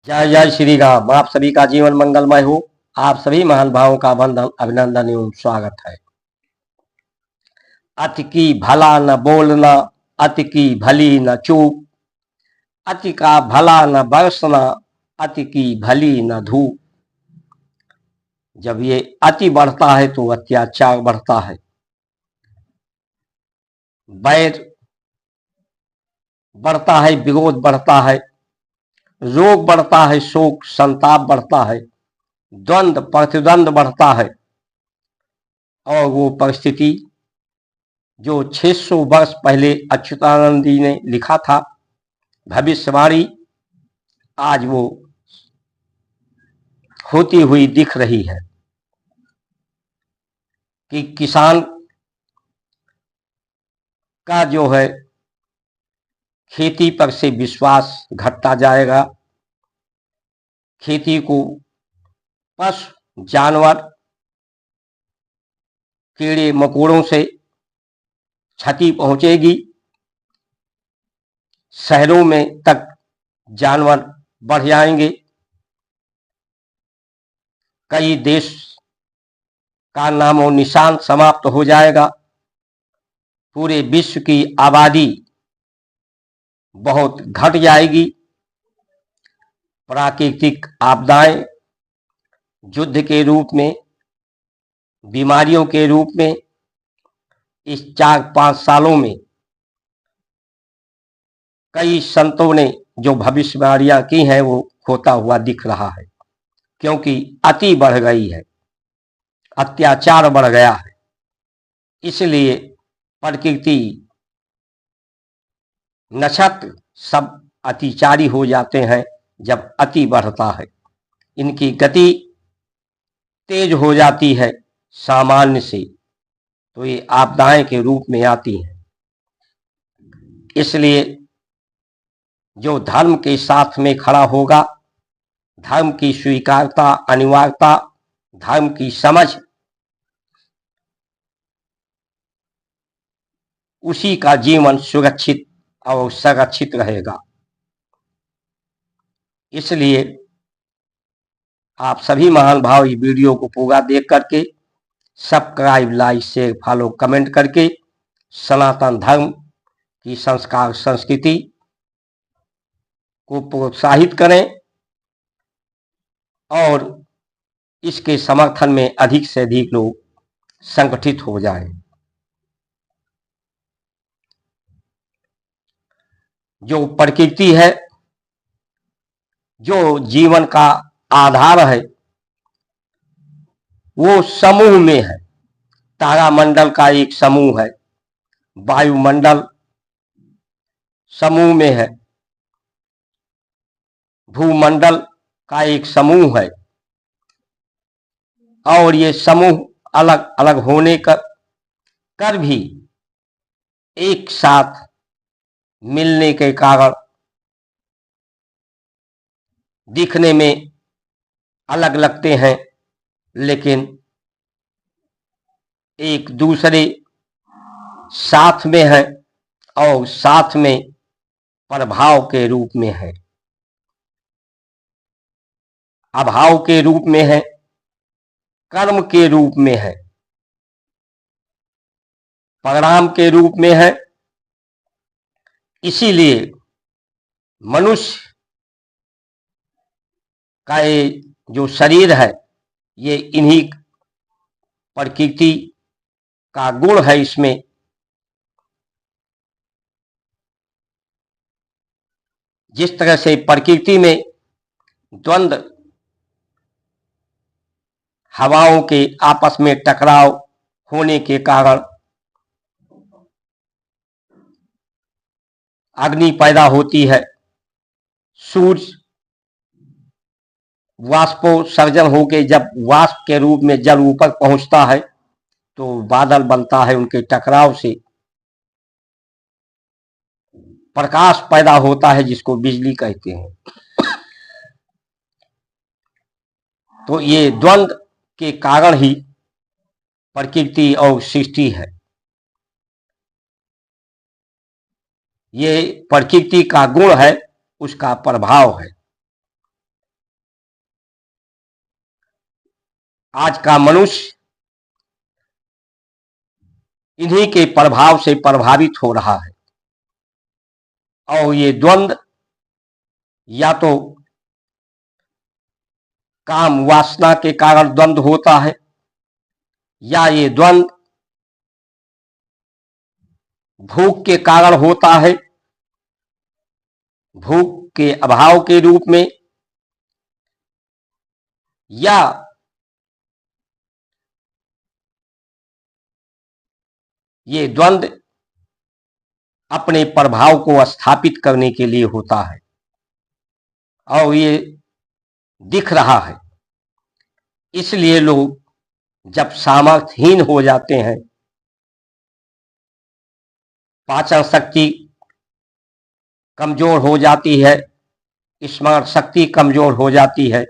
जय जय श्री राम। आप सभी का जीवन मंगलमय हो। आप सभी महान भावों का वंदन अभिनंदन एवं स्वागत है। अति की भला न बोलना, अति की भली न चूक, अति का भला न बरसना, अति की भली न धूप। जब ये अति बढ़ता है तो अत्याचार बढ़ता है, बैर बढ़ता है, विरोध बढ़ता है, रोग बढ़ता है, शोक संताप बढ़ता है, द्वंद्व प्रतिद्वंद बढ़ता है। और वो परिस्थिति जो 600 वर्ष पहले अच्युतानंद जी ने लिखा था, भविष्यवाणी, आज वो होती हुई दिख रही है कि किसान का जो है खेती पर से विश्वास घटता जाएगा। खेती को पशु जानवर कीड़े मकोड़ों से क्षति पहुंचेगी। शहरों में तक जानवर बढ़ जाएंगे। कई देश का नामो निशान समाप्त हो जाएगा। पूरे विश्व की आबादी बहुत घट जाएगी। प्राकृतिक आपदाएं युद्ध के रूप में, बीमारियों के रूप में इस 4-5 सालों में कई संतों ने जो भविष्यवाणियां की हैं वो होता हुआ दिख रहा है, क्योंकि अति बढ़ गई है, अत्याचार बढ़ गया है। इसलिए प्रकृति, नक्षत्र सब अतिचारी हो जाते हैं जब अति बढ़ता है। इनकी गति तेज हो जाती है सामान्य से, तो ये आपदाएं के रूप में आती हैं। इसलिए जो धर्म के साथ में खड़ा होगा, धर्म की स्वीकारता, अनिवार्यता, धर्म की समझ, उसी का जीवन सुरक्षित और संरक्षित रहेगा। इसलिए आप सभी महान भाव इस वीडियो को पूरा देख करके subscribe, like, share, follow, comment करके सनातन धर्म की संस्कार संस्कृति को प्रोत्साहित करें और इसके समर्थन में अधिक से अधिक लोग संगठित हो जाएं। जो प्रकृति है, जो जीवन का आधार है, वो समूह में है। तारामंडल का एक समूह है, वायुमंडल समूह में है, भूमंडल का एक समूह है। और ये समूह अलग अलग होने कर भी एक साथ मिलने के कारण दिखने में अलग लगते हैं, लेकिन एक दूसरे साथ में है और साथ में प्रभाव के रूप में है, अभाव के रूप में है, कर्म के रूप में है, परिणाम के रूप में है। इसीलिए मनुष्य का ये जो शरीर है, ये इन्हीं प्रकृति का गुण है। इसमें जिस तरह से प्रकृति में द्वंद्व, हवाओं के आपस में टकराव होने के कारण अग्नि पैदा होती है, सूर्य वाष्पोत्सर्जन होकर जब वाष्प के रूप में जल ऊपर पहुंचता है तो बादल बनता है, उनके टकराव से प्रकाश पैदा होता है जिसको बिजली कहते हैं। तो ये द्वंद्व के कारण ही प्रकृति और सृष्टि है। ये प्रकृति का गुण है, उसका प्रभाव है। आज का मनुष्य इन्हीं के प्रभाव से प्रभावित हो रहा है। और ये द्वंद्व या तो काम वासना के कारण द्वंद्व होता है, या ये द्वंद्व भूख के कारण होता है, भूख के अभाव के रूप में, या ये द्वंद्व अपने प्रभाव को स्थापित करने के लिए होता है। और ये दिख रहा है, इसलिए लोग जब सामर्थ्यहीन हो जाते हैं, पाचन शक्ति कमजोर हो जाती है, स्मरण शक्ति कमजोर हो जाती है,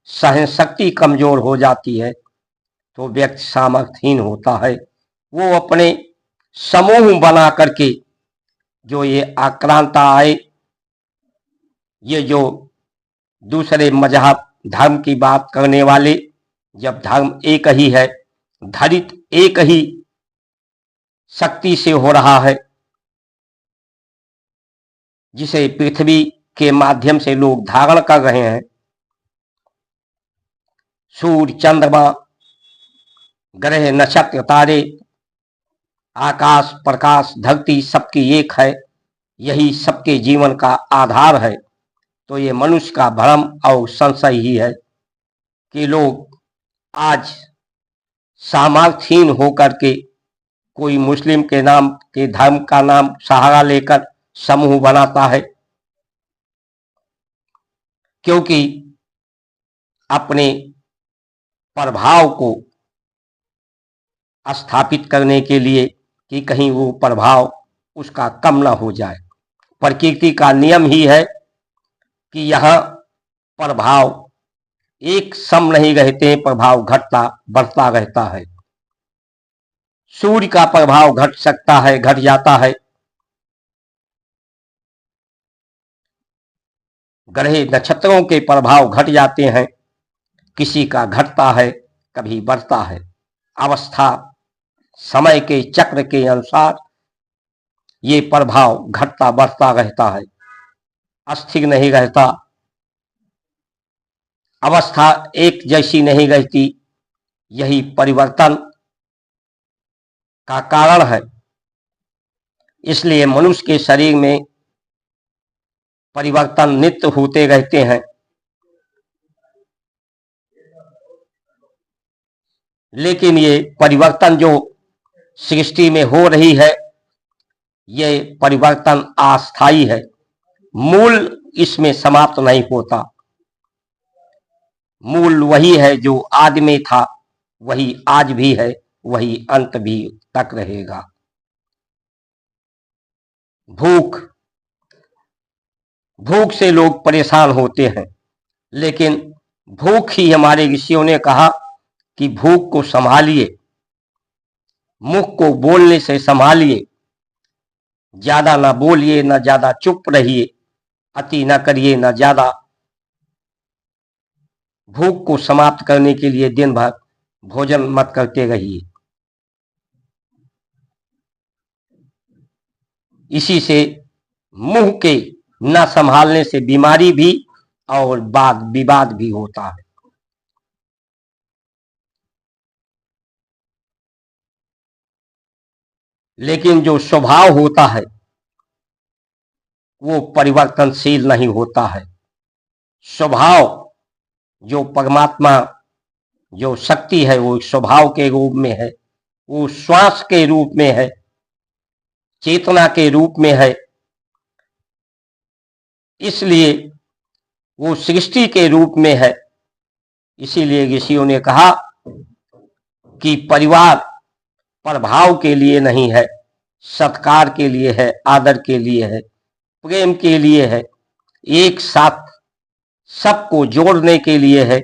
सहन शक्ति कमजोर हो जाती है, तो व्यक्ति सामर्थ्यहीन होता है। वो अपने समूह बना करके जो ये आक्रांता आए, ये जो दूसरे मजहब धर्म की बात करने वाले, जब धर्म एक ही है, धरित एक ही शक्ति से हो रहा है, जिसे पृथ्वी के माध्यम से लोग धारण कर रहे हैं, सूर्य चंद्रमा ग्रह नक्षत्र तारे आकाश प्रकाश धरती सबकी एक है, यही सबके जीवन का आधार है। तो ये मनुष्य का भ्रम और संशय ही है कि लोग आज सामर्थ्यहीन होकर के कोई मुस्लिम के नाम के धर्म का नाम सहारा लेकर समूह बनाता है, क्योंकि अपने प्रभाव को स्थापित करने के लिए कि कहीं वो प्रभाव उसका कम ना हो जाए। प्रकृति का नियम ही है कि यहाँ प्रभाव एक सम नहीं रहते, प्रभाव घटता बढ़ता रहता है। सूर्य का प्रभाव घट सकता है, घट जाता है, ग्रह नक्षत्रों के प्रभाव घट जाते हैं, किसी का घटता है, कभी बढ़ता है। अवस्था समय के चक्र के अनुसार ये प्रभाव घटता बढ़ता रहता है, अस्थिर नहीं रहता, अवस्था एक जैसी नहीं रहती। यही परिवर्तन का कारण है। इसलिए मनुष्य के शरीर में परिवर्तन नित्य होते रहते हैं, लेकिन ये परिवर्तन जो सृष्टि में हो रही है, ये परिवर्तन अस्थायी है, मूल इसमें समाप्त नहीं होता। मूल वही है जो आदि में था, वही आज भी है, वही अंत भी तक रहेगा। भूख भूख से लोग परेशान होते हैं, लेकिन भूख ही हमारे ऋषियों ने कहा कि भूख को संभालिए, मुख को बोलने से संभालिए, ज्यादा ना बोलिए ना ज्यादा चुप रहिए, अति ना करिए ना ज्यादा। भूख को समाप्त करने के लिए दिन भर भोजन मत करते रहिए। इसी से मुंह के न संभालने से बीमारी भी और वाद विवाद भी होता है। लेकिन जो स्वभाव होता है वो परिवर्तनशील नहीं होता है। स्वभाव जो परमात्मा जो शक्ति है वो स्वभाव के रूप में है, वो श्वास के रूप में है, चेतना के रूप में है, इसलिए वो सृष्टि के रूप में है। इसीलिए ऋषियों ने कहा कि परिवार प्रभाव के लिए नहीं है, सत्कार के लिए है, आदर के लिए है, प्रेम के लिए है, एक साथ सबको जोड़ने के लिए है,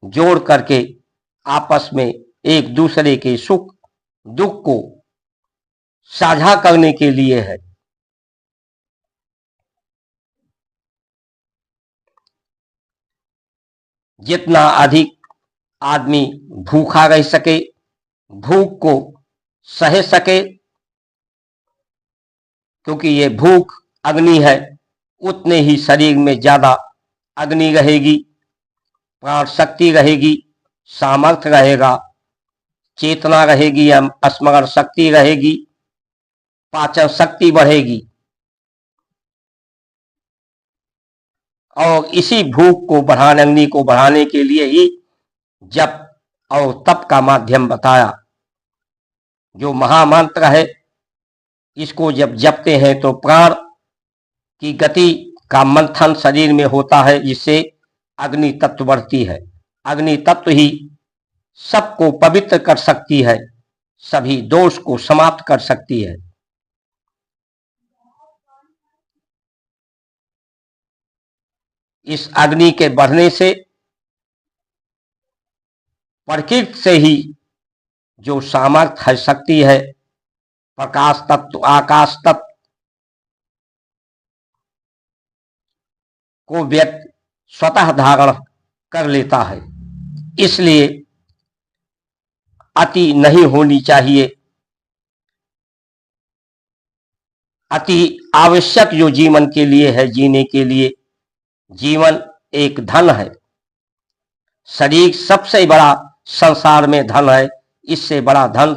जोड़ करके आपस में एक दूसरे के सुख दुख को साझा करने के लिए है। जितना अधिक आदमी भूखा रह सके, भूख को सह सके, क्योंकि ये भूख अग्नि है, उतने ही शरीर में ज्यादा अग्नि रहेगी, प्राण शक्ति रहेगी, सामर्थ्य रहेगा, चेतना रहेगी, स्मरण शक्ति रहेगी, पाचन शक्ति बढ़ेगी। और इसी भूख को बढ़ाने, अग्नि को बढ़ाने के लिए ही जप और तप का माध्यम बताया। जो महामंत्र है, इसको जब जपते हैं तो प्राण की गति का मंथन शरीर में होता है, जिससे अग्नि तत्व बढ़ती है। अग्नि तत्व ही सबको पवित्र कर सकती है, सभी दोष को समाप्त कर सकती है। इस अग्नि के बढ़ने से प्रकृति से ही जो सामर्थ्य है, शक्ति है, प्रकाश तत्व, आकाश तत्व को व्यक्ति स्वतः धारण कर लेता है। इसलिए अति नहीं होनी चाहिए। अति आवश्यक जो जीवन के लिए है, जीने के लिए, जीवन एक धन है। शरीर सबसे बड़ा संसार में धन है, इससे बड़ा धन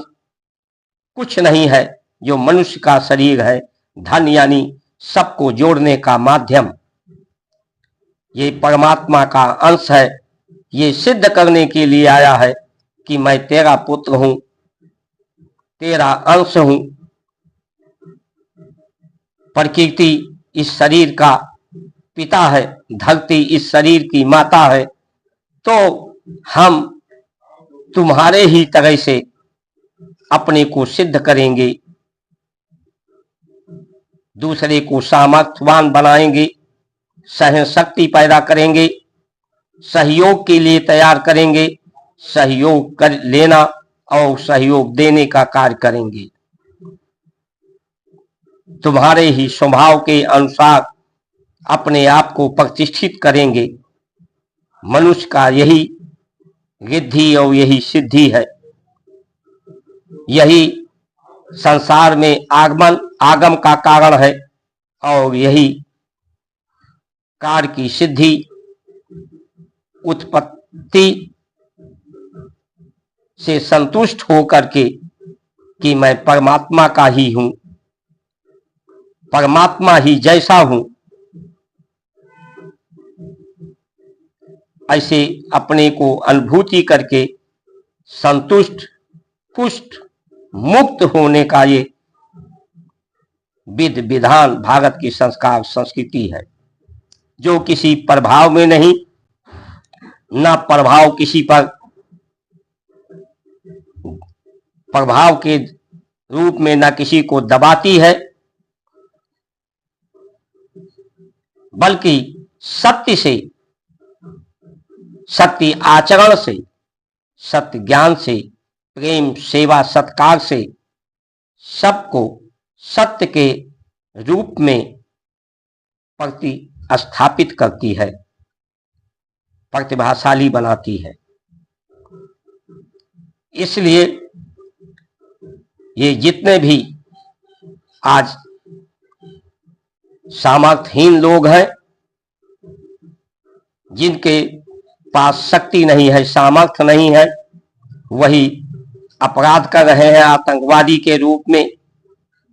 कुछ नहीं है। जो मनुष्य का शरीर है, धन यानी सबको जोड़ने का माध्यम, ये परमात्मा का अंश है। ये सिद्ध करने के लिए आया है कि मैं तेरा पुत्र हूं, तेरा अंश हूं। प्रकृति इस शरीर का पिता है, धरती इस शरीर की माता है। तो हम तुम्हारे ही तरह से अपने को सिद्ध करेंगे, दूसरे को सामर्थ्यवान बनाएंगे, सहन शक्ति पैदा करेंगे, सहयोग के लिए तैयार करेंगे, सहयोग कर लेना और सहयोग देने का कार्य करेंगे। तुम्हारे ही स्वभाव के अनुसार अपने आप को प्रतिष्ठित करेंगे। मनुष्य का यही रिद्धि और यही सिद्धि है। यही संसार में आगम का कारण है और यही कार्य की सिद्धि, उत्पत्ति से संतुष्ट होकर के कि मैं परमात्मा का ही हूं, परमात्मा ही जैसा हूं, ऐसे अपने को अनुभूति करके संतुष्ट, पुष्ट, मुक्त होने का ये विधि विधान भारत की संस्कार संस्कृति है, जो किसी प्रभाव में नहीं, ना प्रभाव किसी पर प्रभाव के रूप में ना किसी को दबाती है, बल्कि सत्य से, सत्य आचरण से, सत्य ज्ञान से, प्रेम, सेवा, सत्कार से सबको सत्य के रूप में प्रतिस्थापित करती है, प्रतिभाशाली बनाती है। इसलिए ये जितने भी आज सामर्थ्यहीन लोग हैं, जिनके पास शक्ति नहीं है, सामर्थ्य नहीं है, वही अपराध कर रहे हैं आतंकवादी के रूप में,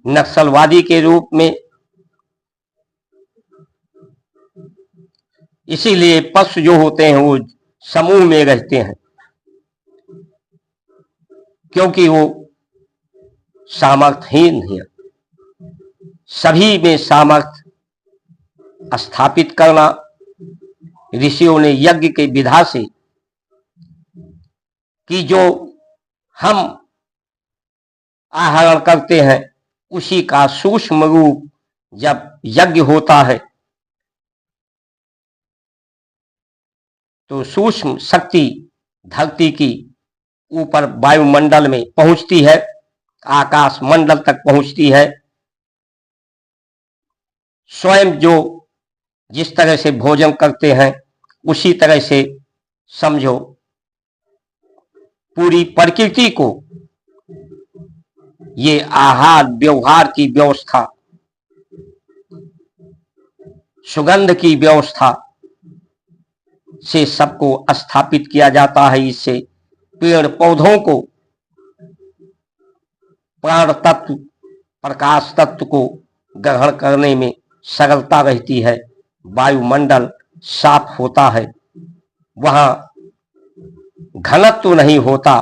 नक्सलवादी के रूप में। इसीलिए पशु जो होते हैं वो समूह में रहते हैं, क्योंकि वो सामर्थ्यहीन है। सभी में सामर्थ्य स्थापित करना ऋषियों ने यज्ञ के विधा से कि जो हम आहरण करते हैं उसी का सूक्ष्म रूप जब यज्ञ होता है तो सूक्ष्म शक्ति धरती की ऊपर वायुमंडल में पहुंचती है, आकाश मंडल तक पहुंचती है। स्वयं जो जिस तरह से भोजन करते हैं उसी तरह से समझो पूरी प्रकृति को ये आहार व्यवहार की व्यवस्था, सुगंध की व्यवस्था से सबको स्थापित किया जाता है। इससे पेड़ पौधों को प्राण तत्व, प्रकाश तत्व को ग्रहण करने में सरलता रहती है। वायुमंडल साफ होता है, वहां घनत्व तो नहीं होता।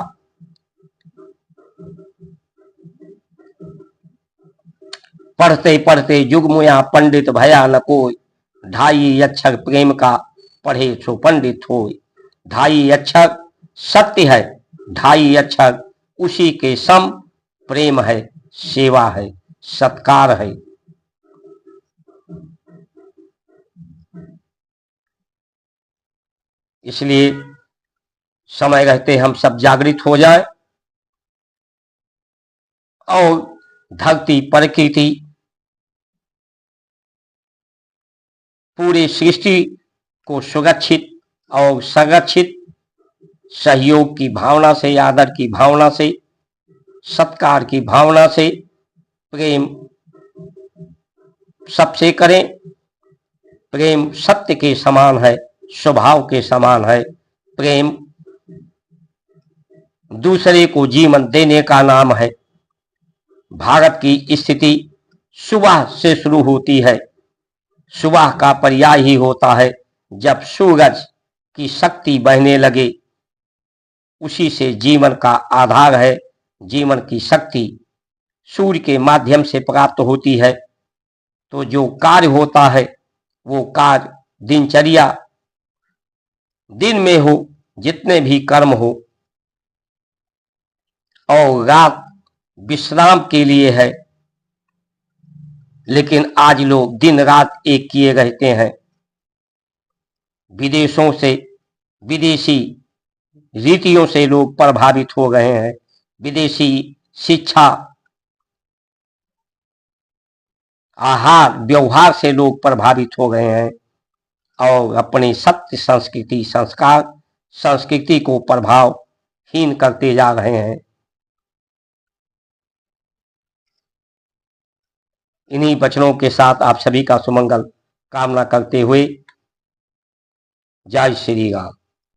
पढ़ते पढ़ते जुगमुया पंडित भया न कोई, ढाई अक्षर प्रेम का पढ़े सो पंडित होय। ढाई अक्षर सत्य है, ढाई अक्षर उसी के सम प्रेम है, सेवा है, सत्कार है। इसलिए समय रहते हम सब जागृत हो जाए और धरती प्रकृति पूरे सृष्टि को सुरक्षित और संरक्षित सहयोग की भावना से, आदर की भावना से, सत्कार की भावना से, प्रेम सबसे करें। प्रेम सत्य के समान है, स्वभाव के समान है। प्रेम दूसरे को जीवन देने का नाम है। भारत की स्थिति सुबह से शुरू होती है। सुबह का पर्याय ही होता है जब सूरज की शक्ति बहने लगे, उसी से जीवन का आधार है। जीवन की शक्ति सूर्य के माध्यम से प्राप्त होती है। तो जो कार्य होता है वो कार्य दिनचर्या, दिन में हो जितने भी कर्म हो, और रात विश्राम के लिए है। लेकिन आज लोग दिन रात एक किए रहते हैं। विदेशों से, विदेशी रीतियों से लोग प्रभावित हो गए हैं। विदेशी शिक्षा, आहार व्यवहार से लोग प्रभावित हो गए हैं और अपनी सत्य संस्कृति, संस्कार, संस्कृति को प्रभावहीन करते जा रहे हैं। इन्हीं वचनों के साथ आप सभी का सुमंगल कामना करते हुए जय श्री राम।